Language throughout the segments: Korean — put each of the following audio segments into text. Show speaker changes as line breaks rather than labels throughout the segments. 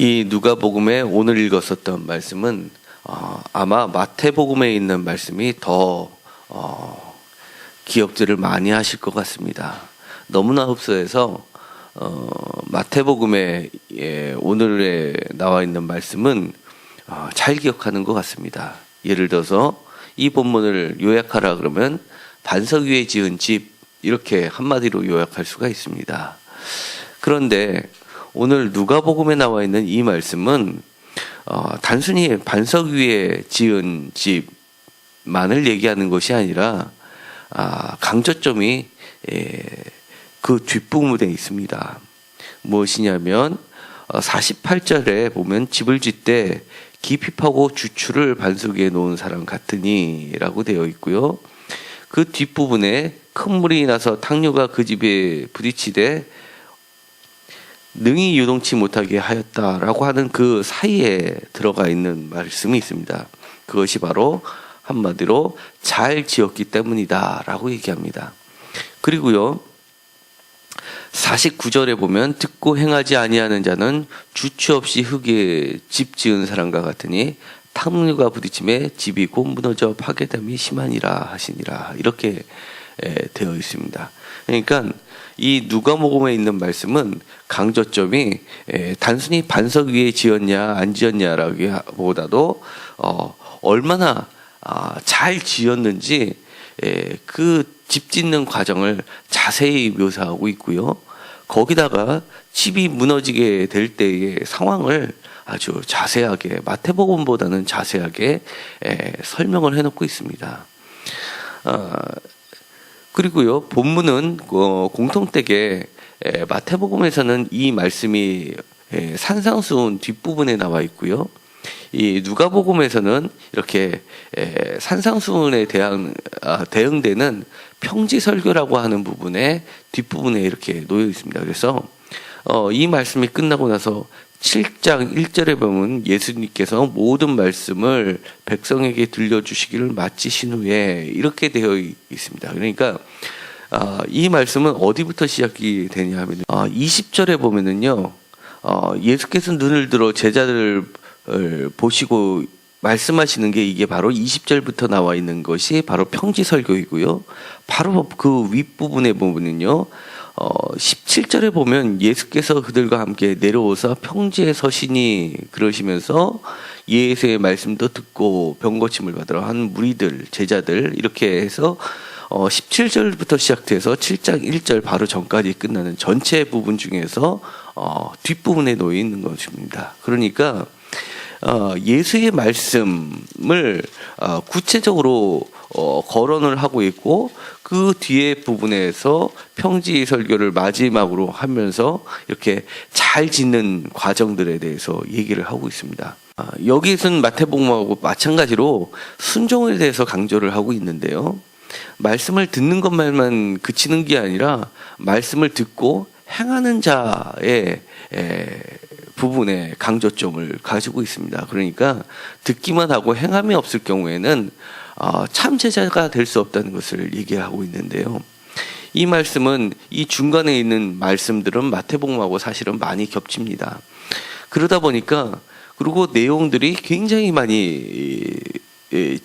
이 누가복음에 오늘 읽었었던 말씀은 아마 마태복음에 있는 말씀이 더 기억들을 많이 하실 것 같습니다. 너무나 흡사해서 마태복음에 오늘에 나와 있는 말씀은 잘 기억하는 것 같습니다. 예를 들어서 이 본문을 요약하라 그러면 반석 위에 지은 집, 이렇게 한마디로 요약할 수가 있습니다. 그런데 오늘 누가복음에 나와 있는 이 말씀은 단순히 반석 위에 지은 집만을 얘기하는 것이 아니라 강조점이 그 뒷부분에 있습니다. 무엇이냐면 48절에 보면 집을 짓되 깊이 파고 주추를 반석 위에 놓은 사람 같으니 라고 되어 있고요. 그 뒷부분에 큰 물이 나서 탕류가 그 집에 부딪히되 능히 유동치 못하게 하였다라고 하는 그 사이에 들어가 있는 말씀이 있습니다. 그것이 바로 한마디로 잘 지었기 때문이다 라고 얘기합니다. 그리고요 49절에 보면 듣고 행하지 아니하는 자는 주추 없이 흙에 집 지은 사람과 같으니 탕류가 부딪힘에 집이 곧 무너져 파괴됨이 심하니라 하시니라, 이렇게 되어 있습니다. 그러니까 이 누가복음에 있는 말씀은 강조점이 단순히 반석 위에 지었냐 안 지었냐라기보다도 얼마나 잘 지었는지 그 집 짓는 과정을 자세히 묘사하고 있고요. 거기다가 집이 무너지게 될 때의 상황을 아주 자세하게, 마태복음보다는 자세하게 설명을 해놓고 있습니다. 그리고요 본문은 공통되게 마태복음에서는 이 말씀이 산상수훈 뒷부분에 나와 있고요. 이 누가복음에서는 이렇게 산상수훈에 대응되는 평지설교라고 하는 부분에 뒷부분에 이렇게 놓여 있습니다. 그래서 이 말씀이 끝나고 나서 7장 1절에 보면 예수님께서 모든 말씀을 백성에게 들려주시기를 마치신 후에 이렇게 되어 있습니다. 그러니까 이 말씀은 어디부터 시작이 되냐 하면 20절에 보면은요 예수께서 눈을 들어 제자들을 보시고 말씀하시는 게 이게 바로 20절부터 나와 있는 것이 바로 평지설교이고요. 바로 그 윗부분에 보면은요 17절에 보면 예수께서 그들과 함께 내려오사 평지에 서시니 그러시면서 예수의 말씀도 듣고 병고침을 받으러 한 무리들, 제자들, 이렇게 해서 17절부터 시작돼서 7장 1절 바로 전까지 끝나는 전체 부분 중에서 뒷부분에 놓여 있는 것입니다. 그러니까 예수의 말씀을 구체적으로 거론을 하고 있고 그 뒤에 부분에서 평지 설교를 마지막으로 하면서 이렇게 잘 짓는 과정들에 대해서 얘기를 하고 있습니다. 여기서는 마태복음하고 마찬가지로 순종에 대해서 강조를 하고 있는데요. 말씀을 듣는 것만만 그치는 게 아니라 말씀을 듣고 행하는 자의 부분에 강조점을 가지고 있습니다. 그러니까 듣기만 하고 행함이 없을 경우에는 참 제자가 될 수 없다는 것을 얘기하고 있는데요. 이 말씀은 이 중간에 있는 말씀들은 마태복음하고 사실은 많이 겹칩니다. 그러다 보니까 그리고 내용들이 굉장히 많이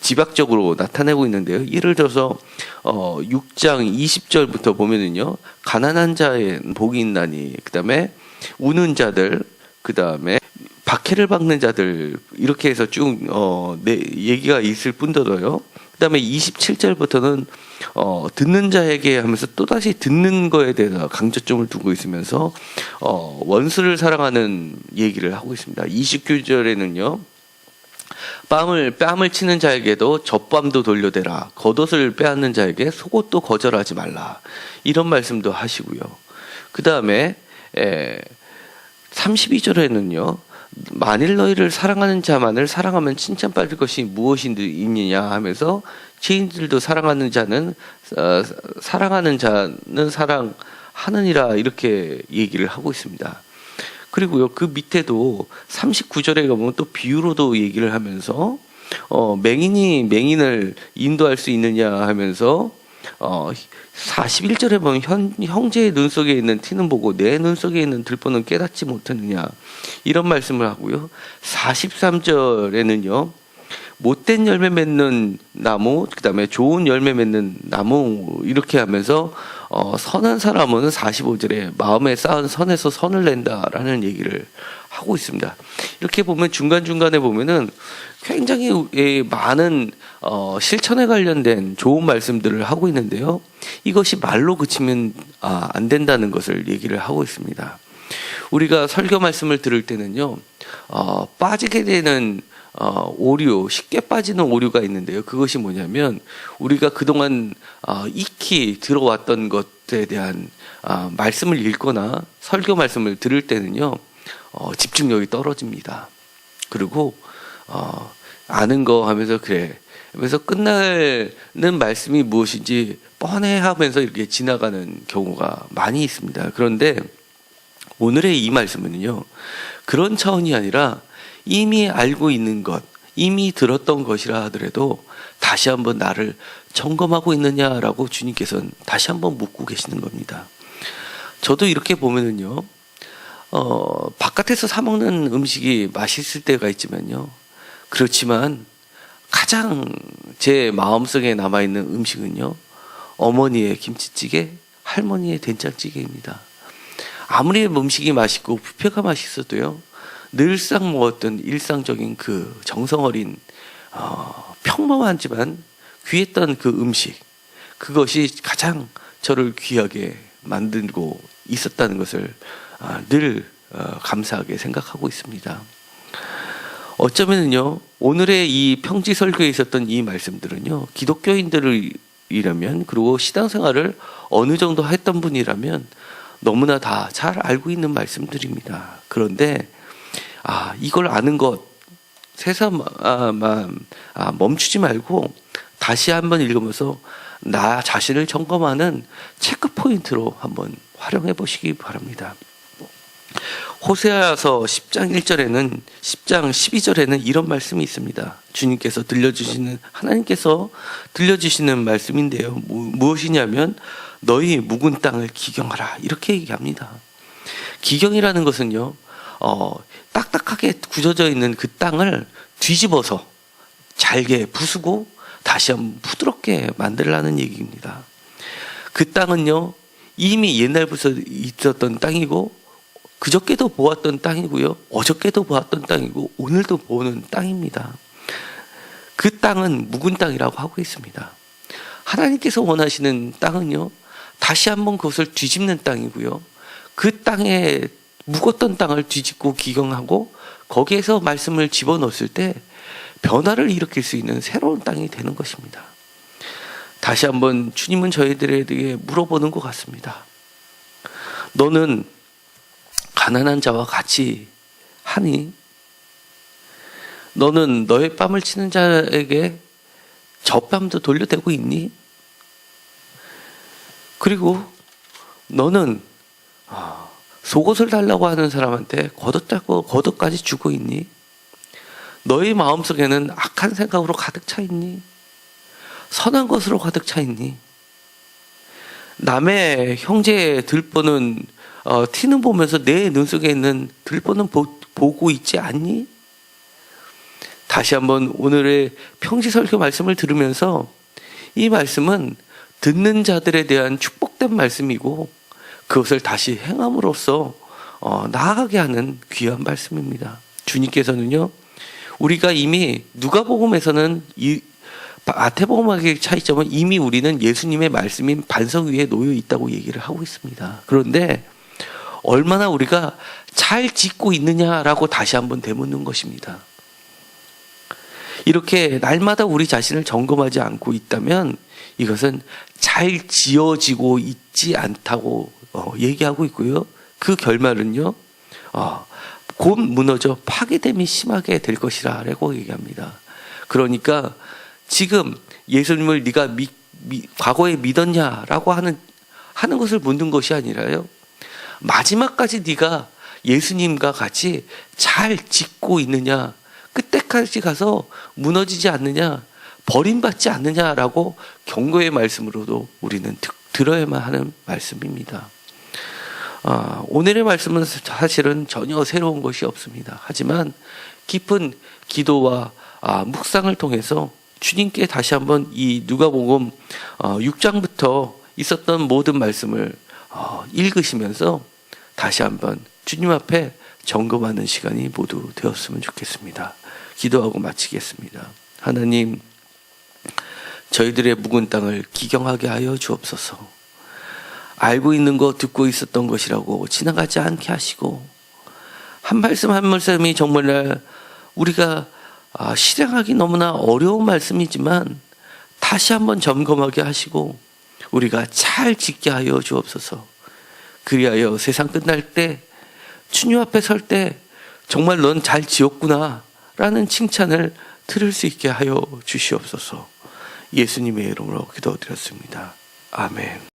지박적으로 나타내고 있는데요. 예를 들어서 6장 20절부터 보면은요, 가난한 자의 복이 있나니, 그 다음에 우는 자들, 그 다음에 박해를 받는 자들, 이렇게 해서 쭉 얘기가 있을 뿐더러요. 그 다음에 27절부터는 듣는 자에게 하면서 또다시 듣는 거에 대해서 강조점을 두고 있으면서 원수를 사랑하는 얘기를 하고 있습니다. 29절에는요 뺨을 치는 자에게도 젖밤도 돌려대라, 겉옷을 빼앗는 자에게 속옷도 거절하지 말라, 이런 말씀도 하시고요. 그 다음에 32절에는요 만일 너희를 사랑하는 자만을 사랑하면 칭찬받을 것이 무엇이 있느냐 하면서 죄인들도 사랑하는 자는 사랑하느니라, 이렇게 얘기를 하고 있습니다. 그리고요 그 밑에도 39절에 가보면 또 비유로도 얘기를 하면서 맹인이 맹인을 인도할 수 있느냐 하면서 41절에 보면 형제의 눈 속에 있는 티는 보고 내 눈 속에 있는 들보는 깨닫지 못했느냐 이런 말씀을 하고요. 43절에는요. 못된 열매 맺는 나무, 그다음에 좋은 열매 맺는 나무 이렇게 하면서 선한 사람은 45절에 마음에 쌓은 선에서 선을 낸다라는 얘기를 하고 있습니다. 이렇게 보면 중간중간에 보면은 굉장히 많은 실천에 관련된 좋은 말씀들을 하고 있는데요. 이것이 말로 그치면 안 된다는 것을 얘기를 하고 있습니다. 우리가 설교 말씀을 들을 때는요. 빠지게 되는 오류, 쉽게 빠지는 오류가 있는데요. 그것이 뭐냐면 우리가 그동안 익히 들어왔던 것에 대한 말씀을 읽거나 설교 말씀을 들을 때는요. 집중력이 떨어집니다. 그리고 아는 거 하면서 그래. 그래서 끝나는 말씀이 무엇인지 뻔해 하면서 이렇게 지나가는 경우가 많이 있습니다. 그런데 오늘의 이 말씀은요. 그런 차원이 아니라 이미 알고 있는 것, 이미 들었던 것이라 하더라도 다시 한번 나를 점검하고 있느냐라고 주님께서는 다시 한번 묻고 계시는 겁니다. 저도 이렇게 보면은요, 바깥에서 사 먹는 음식이 맛있을 때가 있지만요, 그렇지만 가장 제 마음속에 남아있는 음식은요, 어머니의 김치찌개, 할머니의 된장찌개입니다. 아무리 음식이 맛있고 뷔페가 맛있어도요, 늘상 먹었던 일상적인 그 정성 어린 평범하지만 귀했던 그 음식, 그것이 가장 저를 귀하게 만들고 있었다는 것을 늘 감사하게 생각하고 있습니다. 어쩌면요 오늘의 이 평지 설교에 있었던 이 말씀들은요 기독교인들이라면 그리고 신앙생활을 어느 정도 했던 분이라면 너무나 다 잘 알고 있는 말씀들입니다. 그런데 이걸 아는 것 세상만 멈추지 말고 다시 한번 읽으면서 나 자신을 점검하는 체크 포인트로 한번 활용해 보시기 바랍니다. 호세아서 10장 1절에는 10장 12절에는 이런 말씀이 있습니다. 주님께서 하나님께서 들려주시는 말씀인데요. 무엇이냐면 너희 묵은 땅을 기경하라 이렇게 얘기합니다. 기경이라는 것은요. 딱딱하게 굳어져 있는 그 땅을 뒤집어서 잘게 부수고 다시 한번 부드럽게 만들라는 얘기입니다. 그 땅은요 이미 옛날부터 있었던 땅이고 그저께도 보았던 땅이고요 어저께도 보았던 땅이고 오늘도 보는 땅입니다. 그 땅은 묵은 땅이라고 하고 있습니다. 하나님께서 원하시는 땅은요 다시 한번 그것을 뒤집는 땅이고요 그 땅에 묵었던 땅을 뒤집고 기경하고 거기에서 말씀을 집어넣었을 때 변화를 일으킬 수 있는 새로운 땅이 되는 것입니다. 다시 한번 주님은 저희들에게 물어보는 것 같습니다. 너는 가난한 자와 같이 하니? 너는 너의 뺨을 치는 자에게 저 뺨도 돌려대고 있니? 그리고 너는 속옷을 달라고 하는 사람한테 겉옷까지 주고 있니? 너희 마음속에는 악한 생각으로 가득 차 있니? 선한 것으로 가득 차 있니? 남의 형제의 들보는 티는 보면서 내 눈 속에 있는 들보는 보고 있지 않니? 다시 한번 오늘의 평지 설교 말씀을 들으면서 이 말씀은 듣는 자들에 대한 축복된 말씀이고 그것을 다시 행함으로써 나아가게 하는 귀한 말씀입니다. 주님께서는요 우리가 이미 누가복음에서는 마태복음의 차이점은 이미 우리는 예수님의 말씀인 반석 위에 놓여 있다고 얘기를 하고 있습니다. 그런데 얼마나 우리가 잘 짓고 있느냐라고 다시 한번 되묻는 것입니다. 이렇게 날마다 우리 자신을 점검하지 않고 있다면 이것은 잘 지어지고 있지 않다고 얘기하고 있고요. 그 결말은요. 곧 무너져 파괴됨이 심하게 될 것이라고 얘기합니다. 그러니까 지금 예수님을 네가 과거에 믿었냐라고 하는 것을 묻는 것이 아니라요. 마지막까지 네가 예수님과 같이 잘 짓고 있느냐, 끝때까지 가서 무너지지 않느냐, 버림받지 않느냐라고 경고의 말씀으로도 우리는 들어야만 하는 말씀입니다. 오늘의 말씀은 사실은 전혀 새로운 것이 없습니다. 하지만 깊은 기도와 묵상을 통해서 주님께 다시 한번 이 누가복음 6장부터 있었던 모든 말씀을 읽으시면서 다시 한번 주님 앞에 점검하는 시간이 모두 되었으면 좋겠습니다. 기도하고 마치겠습니다. 하나님, 저희들의 묵은 땅을 기경하게 하여 주옵소서. 알고 있는 것, 듣고 있었던 것이라고 지나가지 않게 하시고, 한 말씀 한 말씀이 정말 우리가 실행하기 너무나 어려운 말씀이지만 다시 한번 점검하게 하시고 우리가 잘 지키게 하여 주옵소서. 그리하여 세상 끝날 때 주님 앞에 설 때 정말 넌 잘 지었구나 라는 칭찬을 들을 수 있게 하여 주시옵소서. 예수님의 이름으로 기도드렸습니다. 아멘.